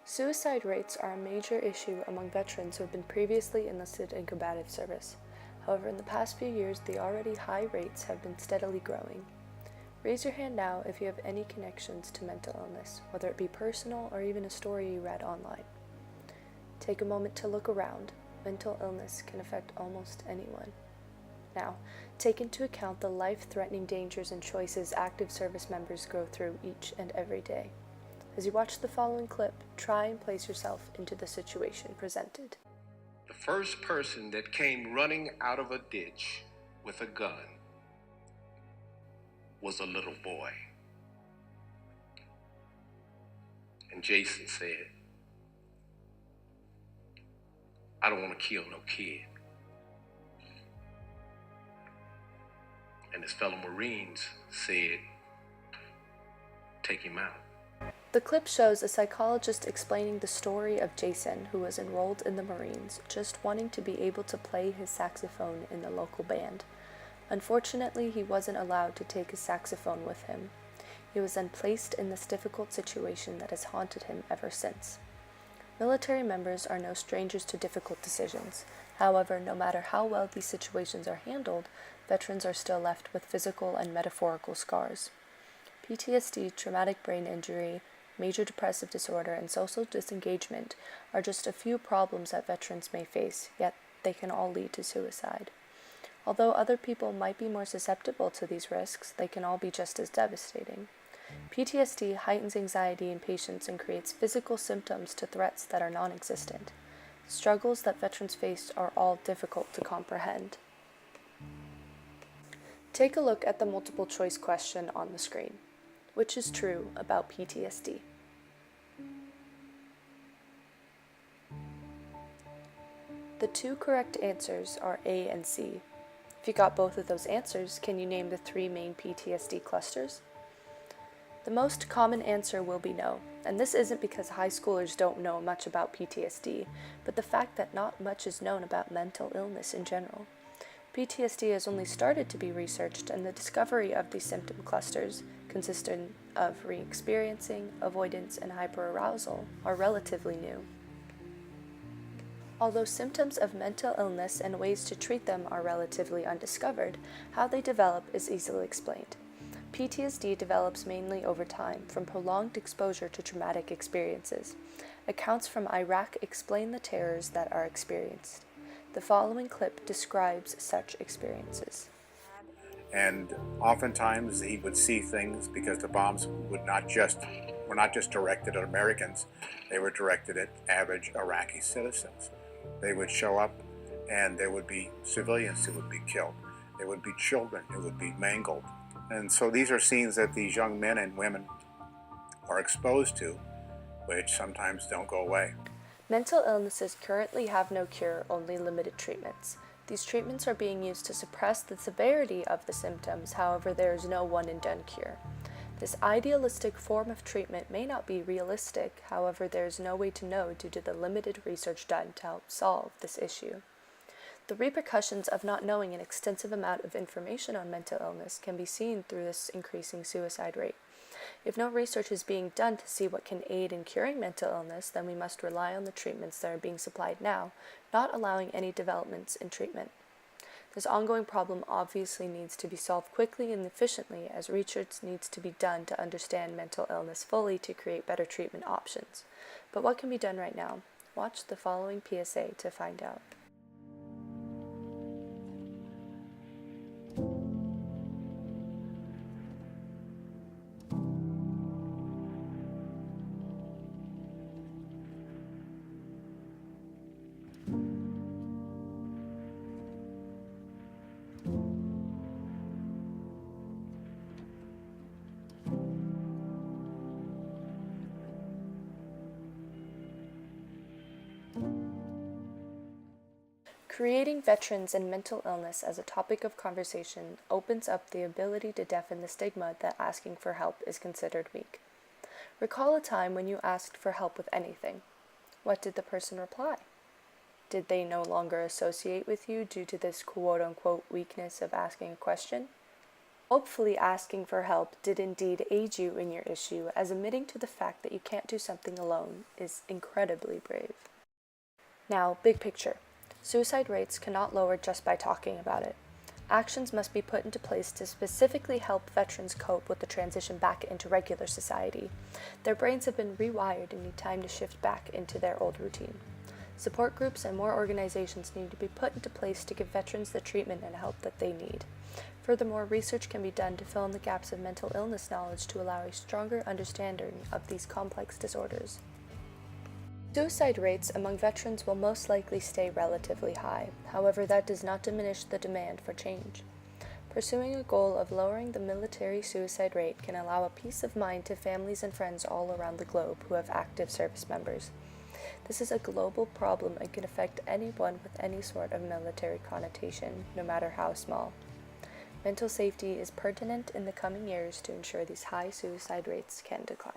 Suicide rates are a major issue among veterans who have been previously enlisted in combative service. However, in the past few years, the already high rates have been steadily growing. Raise your hand now if you have any connections to mental illness, whether it be personal or even a story you read online. Take a moment to look around. Mental illness can affect almost anyone. Now, take into account the life-threatening dangers and choices active service members go through each and every day. As you watch the following clip, try and place yourself into the situation presented. The first person that came running out of a ditch with a gun was a little boy. And Jason said, "I don't want to kill no kid." And his fellow Marines said, "Take him out." The clip shows a psychologist explaining the story of Jason, who was enrolled in the Marines, just wanting to be able to play his saxophone in the local band. Unfortunately, he wasn't allowed to take his saxophone with him. He was then placed in this difficult situation that has haunted him ever since. Military members are no strangers to difficult decisions. However, no matter how well these situations are handled, veterans are still left with physical and metaphorical scars. PTSD, traumatic brain injury, major depressive disorder, and social disengagement are just a few problems that veterans may face, yet they can all lead to suicide. Although other people might be more susceptible to these risks, they can all be just as devastating. PTSD heightens anxiety in patients and creates physical symptoms to threats that are non-existent. Struggles that veterans face are all difficult to comprehend. Take a look at the multiple choice question on the screen. Which is true about PTSD? The two correct answers are A and C. If you got both of those answers, can you name the three main PTSD clusters? The most common answer will be no, and this isn't because high schoolers don't know much about PTSD, but the fact that not much is known about mental illness in general. PTSD has only started to be researched, and the discovery of these symptom clusters, consisting of re-experiencing, avoidance, and hyperarousal, are relatively new. Although symptoms of mental illness and ways to treat them are relatively undiscovered, how they develop is easily explained. PTSD develops mainly over time from prolonged exposure to traumatic experiences. Accounts from Iraq explain the terrors that are experienced. The following clip describes such experiences. And oftentimes he would see things because the bombs were not just directed at Americans, they were directed at average Iraqi citizens. They would show up and there would be civilians who would be killed. There would be children who would be mangled. And so these are scenes that these young men and women are exposed to, which sometimes don't go away. Mental illnesses currently have no cure, only limited treatments. These treatments are being used to suppress the severity of the symptoms, however, there is no one-and-done cure. This idealistic form of treatment may not be realistic, however, there is no way to know due to the limited research done to help solve this issue. The repercussions of not knowing an extensive amount of information on mental illness can be seen through this increasing suicide rate. If no research is being done to see what can aid in curing mental illness, then we must rely on the treatments that are being supplied now, not allowing any developments in treatment. This ongoing problem obviously needs to be solved quickly and efficiently, as research needs to be done to understand mental illness fully to create better treatment options. But what can be done right now? Watch the following PSA to find out. Creating veterans and mental illness as a topic of conversation opens up the ability to deafen the stigma that asking for help is considered weak. Recall a time when you asked for help with anything. What did the person reply? Did they no longer associate with you due to this quote-unquote weakness of asking a question? Hopefully, asking for help did indeed aid you in your issue, as admitting to the fact that you can't do something alone is incredibly brave. Now, big picture. Suicide rates cannot lower just by talking about it. Actions must be put into place to specifically help veterans cope with the transition back into regular society. Their brains have been rewired and need time to shift back into their old routine. Support groups and more organizations need to be put into place to give veterans the treatment and help that they need. Furthermore, research can be done to fill in the gaps of mental illness knowledge to allow a stronger understanding of these complex disorders. Suicide rates among veterans will most likely stay relatively high. However, that does not diminish the demand for change. Pursuing a goal of lowering the military suicide rate can allow a peace of mind to families and friends all around the globe who have active service members. This is a global problem and can affect anyone with any sort of military connotation, no matter how small. Mental safety is pertinent in the coming years to ensure these high suicide rates can decline.